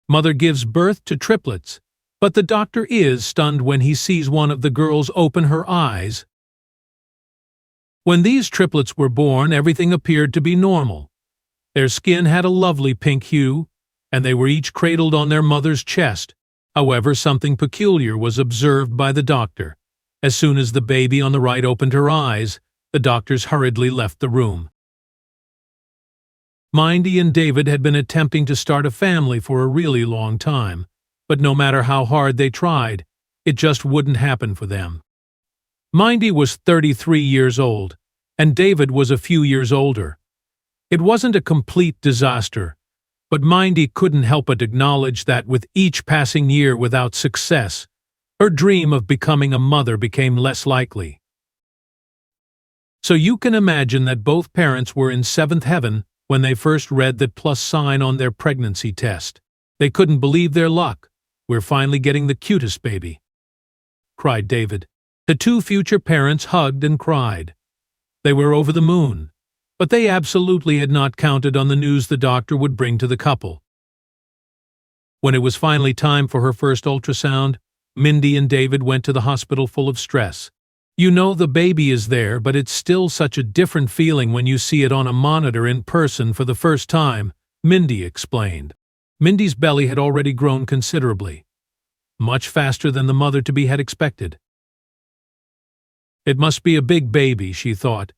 Mother gives birth to triplets, but the doctor is stunned when he sees one of the girls open her eyes. When these triplets were born, everything appeared to be normal. Their skin had a lovely pink hue, and they were each cradled on their mother's chest. However, something peculiar was observed by the doctor. As soon as the baby on the right opened her eyes, the doctors hurriedly left the room. Mindy and David had been attempting to start a family for a really long time, but no matter how hard they tried, it just wouldn't happen for them. Mindy was 33 years old, and David was a few years older. It wasn't a complete disaster, but Mindy couldn't help but acknowledge that with each passing year without success, her dream of becoming a mother became less likely. So you can imagine that both parents were in seventh heaven when they first read that plus sign on their pregnancy test. They couldn't believe their luck. "We're finally getting the cutest baby," cried David. The two future parents hugged and cried. They were over the moon, but they absolutely had not counted on the news the doctor would bring to the couple. When it was finally time for her first ultrasound, Mindy and David went to the hospital full of stress. "You know the baby is there, but it's still such a different feeling when you see it on a monitor in person for the first time," Mindy explained. Mindy's belly had already grown considerably, much faster than the mother-to-be had expected. It must be a big baby, she thought.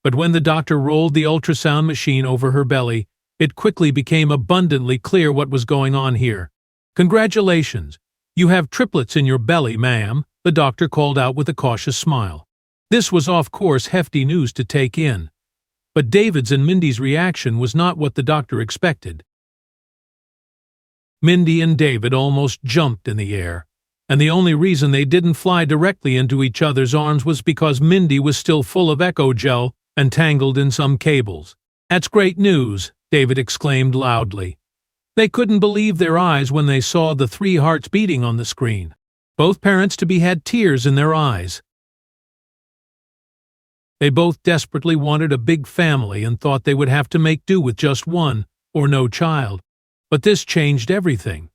But when the doctor rolled the ultrasound machine over her belly, it quickly became abundantly clear what was going on here. "Congratulations! You have triplets in your belly, ma'am," the doctor called out with a cautious smile. This was, of course, hefty news to take in. But David's and Mindy's reaction was not what the doctor expected. Mindy and David almost jumped in the air, and the only reason they didn't fly directly into each other's arms was because Mindy was still full of echo gel and tangled in some cables. "That's great news," David exclaimed loudly. They couldn't believe their eyes when they saw the 3 hearts beating on the screen. Both parents-to-be had tears in their eyes. They both desperately wanted a big family and thought they would have to make do with just one, or no child. But this changed everything.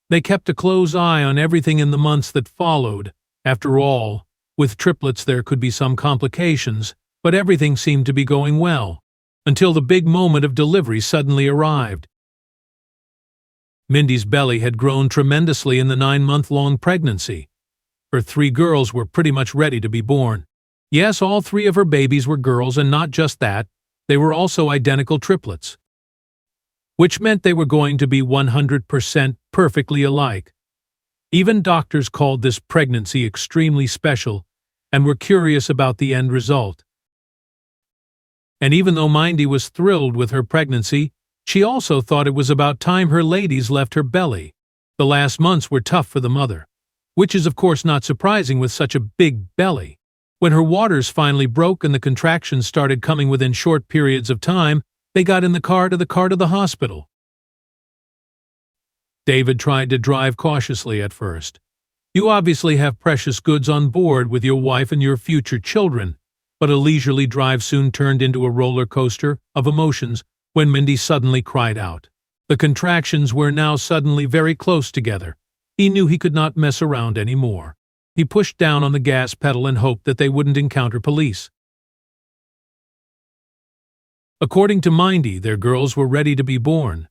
They kept a close eye on everything in the months that followed. After all, with triplets there could be some complications, but everything seemed to be going well, until the big moment of delivery suddenly arrived. Mindy's belly had grown tremendously in the 9-month-long pregnancy. Her 3 girls were pretty much ready to be born. Yes, all 3 of her babies were girls, and not just that, they were also identical triplets, which meant they were going to be 100% perfectly alike. Even doctors called this pregnancy extremely special and were curious about the end result. And even though Mindy was thrilled with her pregnancy, she also thought it was about time her ladies left her belly. The last months were tough for the mother, which is of course not surprising with such a big belly. When her waters finally broke and the contractions started coming within short periods of time, they got in the car to the hospital. David tried to drive cautiously at first. "You obviously have precious goods on board with your wife and your future children," but a leisurely drive soon turned into a roller coaster of emotions when Mindy suddenly cried out. The contractions were now suddenly very close together. He knew he could not mess around anymore. He pushed down on the gas pedal and hoped that they wouldn't encounter police. According to Mindy, their girls were ready to be born.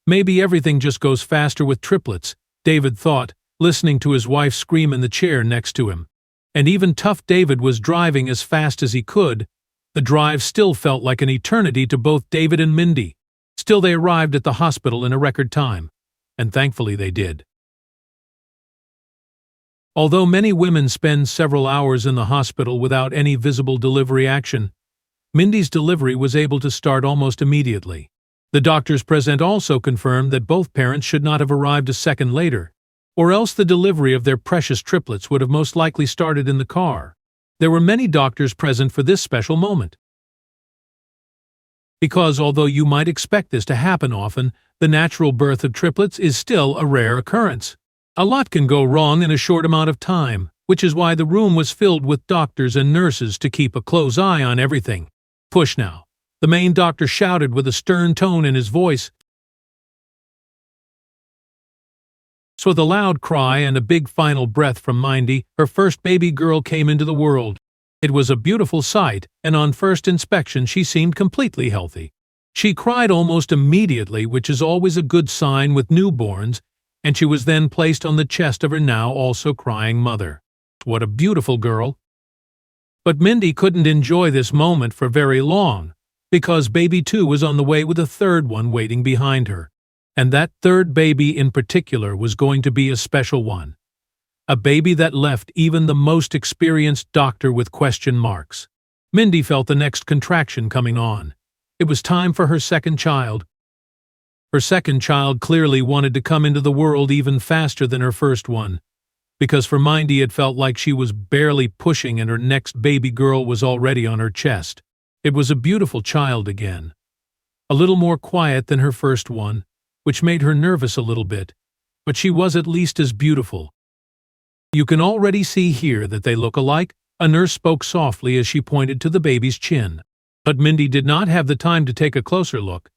Maybe everything just goes faster with triplets, David thought, listening to his wife scream in the chair next to him. And even tough David was driving as fast as he could. The drive still felt like an eternity to both David and Mindy. Still, they arrived at the hospital in a record time, and thankfully they did. Although many women spend several hours in the hospital without any visible delivery action, Mindy's delivery was able to start almost immediately. The doctors present also confirmed that both parents should not have arrived a second later, or else the delivery of their precious triplets would have most likely started in the car. There were many doctors present for this special moment. Because although you might expect this to happen often, the natural birth of triplets is still a rare occurrence. A lot can go wrong in a short amount of time, which is why the room was filled with doctors and nurses to keep a close eye on everything. "Push now," the main doctor shouted with a stern tone in his voice. So with a loud cry and a big final breath from Mindy, her first baby girl came into the world. It was a beautiful sight, and on first inspection she seemed completely healthy. She cried almost immediately, which is always a good sign with newborns, and she was then placed on the chest of her now also crying mother. What a beautiful girl! But Mindy couldn't enjoy this moment for very long, because baby 2 was on the way with a third one waiting behind her. And that third baby in particular was going to be a special one. A baby that left even the most experienced doctor with question marks. Mindy felt the next contraction coming on. It was time for her second child. Her second child clearly wanted to come into the world even faster than her first one, because for Mindy it felt like she was barely pushing and her next baby girl was already on her chest. It was a beautiful child again. A little more quiet than her first one, which made her nervous a little bit, but she was at least as beautiful. "You can already see here that they look alike," a nurse spoke softly as she pointed to the baby's chin. But Mindy did not have the time to take a closer look.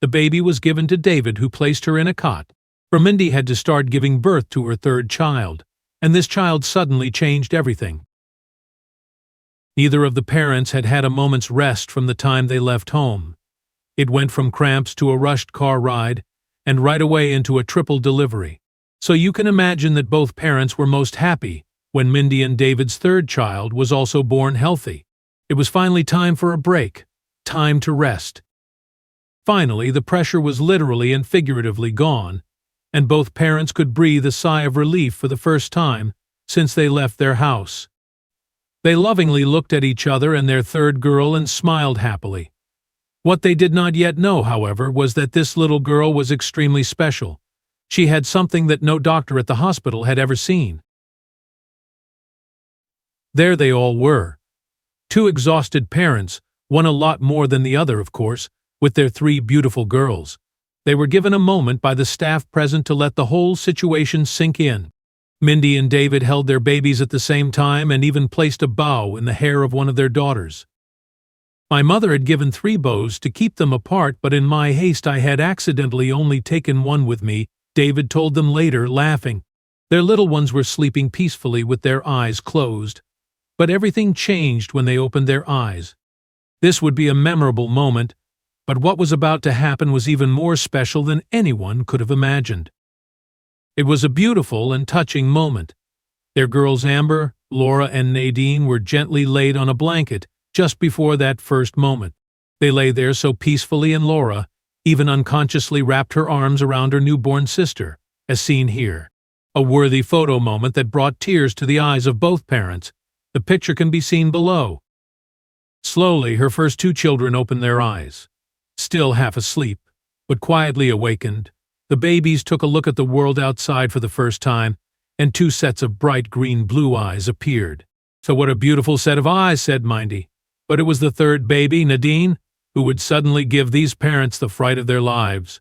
The baby was given to David, who placed her in a cot, for Mindy had to start giving birth to her third child, and this child suddenly changed everything. Neither of the parents had had a moment's rest from the time they left home. It went from cramps to a rushed car ride, and right away into a triple delivery. So you can imagine that both parents were most happy when Mindy and David's third child was also born healthy. It was finally time for a break, time to rest. Finally, the pressure was literally and figuratively gone, and both parents could breathe a sigh of relief for the first time since they left their house. They lovingly looked at each other and their third girl and smiled happily. What they did not yet know, however, was that this little girl was extremely special. She had something that no doctor at the hospital had ever seen. There they all were. Two exhausted parents, one a lot more than the other, of course, with their three beautiful girls. They were given a moment by the staff present to let the whole situation sink in. Mindy and David held their babies at the same time and even placed a bow in the hair of one of their daughters. My mother had given 3 bows to keep them apart, but in my haste I had accidentally only taken one with me, David told them later, laughing. Their little ones were sleeping peacefully with their eyes closed. But everything changed when they opened their eyes. This would be a memorable moment, but what was about to happen was even more special than anyone could have imagined. It was a beautiful and touching moment. Their girls Amber, Laura, and Nadine were gently laid on a blanket just before that first moment. They lay there so peacefully, and Laura even unconsciously wrapped her arms around her newborn sister, as seen here. A worthy photo moment that brought tears to the eyes of both parents. The picture can be seen below. Slowly, her first 2 children opened their eyes. Still half asleep, but quietly awakened, the babies took a look at the world outside for the first time, and 2 sets of bright green-blue eyes appeared. "So what a beautiful set of eyes," said Mindy. But it was the third baby, Nadine, who would suddenly give these parents the fright of their lives.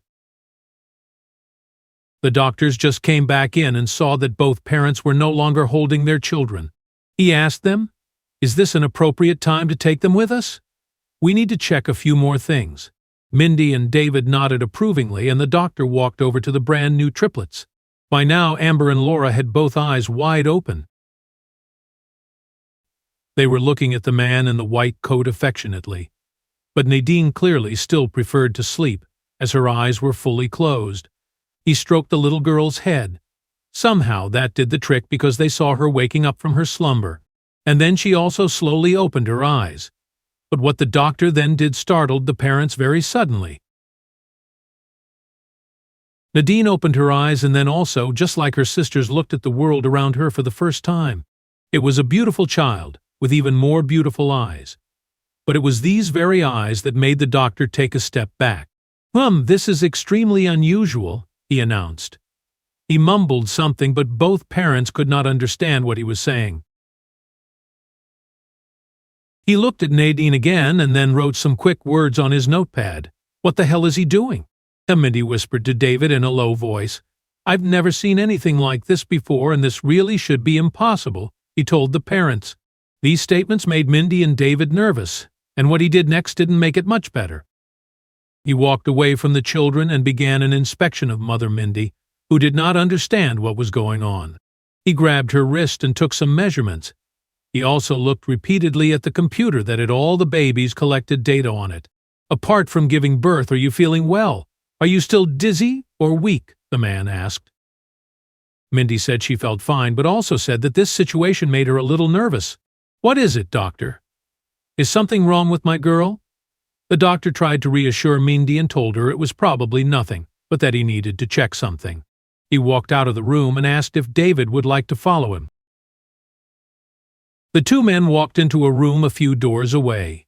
The doctors just came back in and saw that both parents were no longer holding their children. He asked them, "Is this an appropriate time to take them with us? We need to check a few more things." Mindy and David nodded approvingly, and the doctor walked over to the brand new triplets. By now, Amber and Laura had both eyes wide open. They were looking at the man in the white coat affectionately, but Nadine clearly still preferred to sleep, as her eyes were fully closed. He stroked the little girl's head. Somehow that did the trick, because they saw her waking up from her slumber, and then she also slowly opened her eyes. But what the doctor then did startled the parents very suddenly. Nadine opened her eyes and then also, just like her sisters, looked at the world around her for the first time. It was a beautiful child, with even more beautiful eyes. But it was these very eyes that made the doctor take a step back. This is extremely unusual," he announced. He mumbled something, but both parents could not understand what he was saying. He looked at Nadine again and then wrote some quick words on his notepad. "What the hell is he doing?" Mindy whispered to David in a low voice. "I've never seen anything like this before, and this really should be impossible," he told the parents. These statements made Mindy and David nervous, and what he did next didn't make it much better. He walked away from the children and began an inspection of Mother Mindy, who did not understand what was going on. He grabbed her wrist and took some measurements. He also looked repeatedly at the computer that had all the babies' collected data on it. "Apart from giving birth, are you feeling well? Are you still dizzy or weak?" the man asked. Mindy said she felt fine, but also said that this situation made her a little nervous. "What is it, doctor? Is something wrong with my girl?" The doctor tried to reassure Mindy and told her it was probably nothing, but that he needed to check something. He walked out of the room and asked if David would like to follow him. The two men walked into a room a few doors away.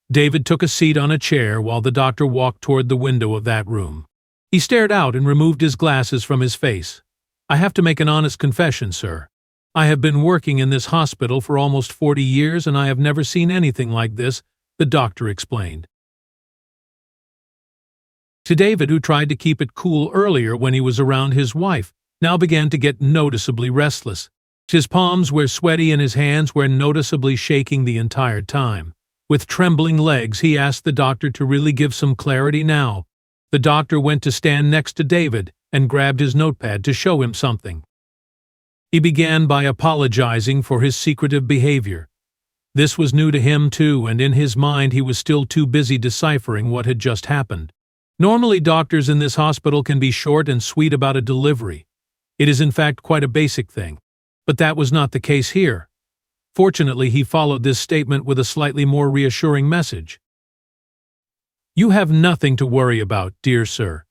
David took a seat on a chair while the doctor walked toward the window of that room. He stared out and removed his glasses from his face. "I have to make an honest confession, sir. I have been working in this hospital for almost 40 years and I have never seen anything like this," the doctor explained. To David, who tried to keep it cool earlier when he was around his wife, now began to get noticeably restless. His palms were sweaty and his hands were noticeably shaking the entire time. With trembling legs, he asked the doctor to really give some clarity now. The doctor went to stand next to David and grabbed his notepad to show him something. He began by apologizing for his secretive behavior. This was new to him too, and in his mind he was still too busy deciphering what had just happened. Normally, doctors in this hospital can be short and sweet about a delivery. It is in fact quite a basic thing. But that was not the case here. Fortunately, he followed this statement with a slightly more reassuring message. "You have nothing to worry about, dear sir.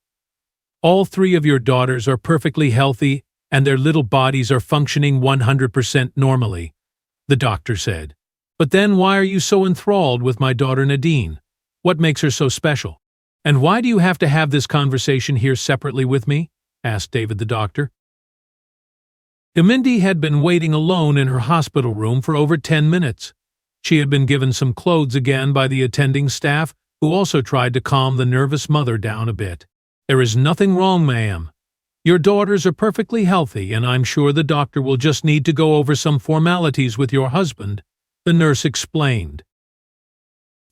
All three of your daughters are perfectly healthy and their little bodies are functioning 100% normally," the doctor said. "But then why are you so enthralled with my daughter Nadine? What makes her so special? And why do you have to have this conversation here separately with me?" asked David the doctor. Mindy had been waiting alone in her hospital room for over 10 minutes. She had been given some clothes again by the attending staff, who also tried to calm the nervous mother down a bit. "There is nothing wrong, ma'am. Your daughters are perfectly healthy, and I'm sure the doctor will just need to go over some formalities with your husband," the nurse explained.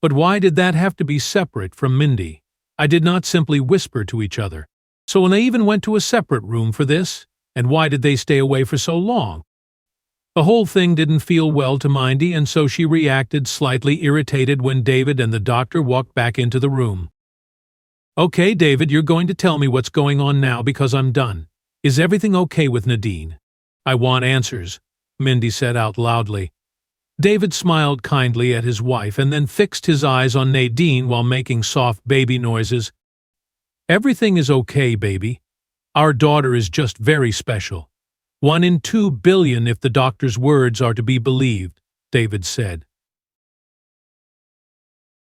But why did that have to be separate from Mindy? I did not simply whisper to each other. So when they even went to a separate room for this? And why did they stay away for so long? The whole thing didn't feel well to Mindy, and so she reacted slightly irritated when David and the doctor walked back into the room. "Okay, David, you're going to tell me what's going on now because I'm done. Is everything okay with Nadine?" "I want answers," Mindy said out loudly. David smiled kindly at his wife and then fixed his eyes on Nadine while making soft baby noises. "Everything is okay, baby. Our daughter is just very special. 1 in 2 billion if the doctor's words are to be believed," David said.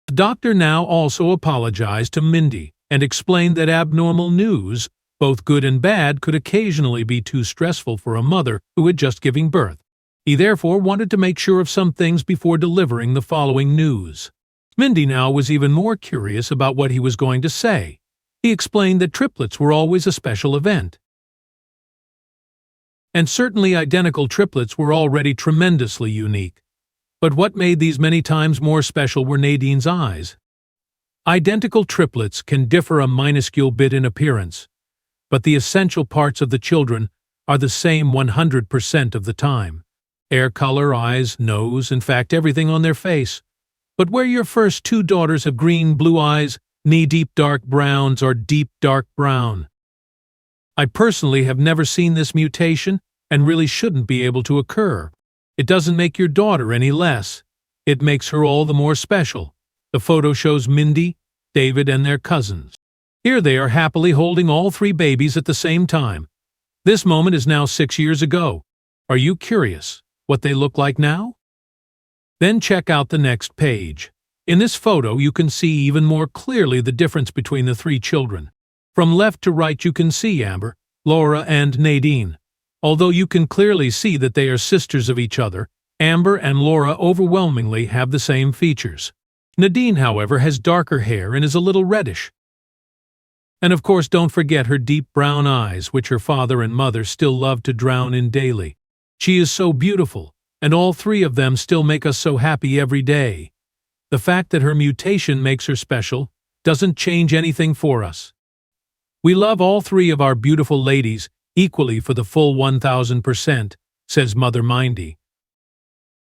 The doctor now also apologized to Mindy and explained that abnormal news, both good and bad, could occasionally be too stressful for a mother who had just given birth. He therefore wanted to make sure of some things before delivering the following news. Mindy now was even more curious about what he was going to say. He explained that triplets were always a special event. And certainly identical triplets were already tremendously unique. But what made these many times more special were Nadine's eyes. Identical triplets can differ a minuscule bit in appearance, but the essential parts of the children are the same 100% of the time. Hair color, eyes, nose, in fact everything on their face. But where your first 2 daughters have green, blue eyes, knee-deep dark browns, or deep dark brown. I personally have never seen this mutation and really shouldn't be able to occur. It doesn't make your daughter any less. It makes her all the more special. The photo shows Mindy, David, and their cousins. Here they are happily holding all 3 babies at the same time. This moment is now 6 years ago. Are you curious what they look like now? Then check out the next page. In this photo, you can see even more clearly the difference between the 3 children. From left to right you can see Amber, Laura, and Nadine. Although you can clearly see that they are sisters of each other, Amber and Laura overwhelmingly have the same features. Nadine, however, has darker hair and is a little reddish. And of course, don't forget her deep brown eyes, which her father and mother still love to drown in daily. She is so beautiful, and all 3 of them still make us so happy every day. The fact that her mutation makes her special doesn't change anything for us. We love all three of our beautiful ladies equally for the full 1000%, says Mother Mindy.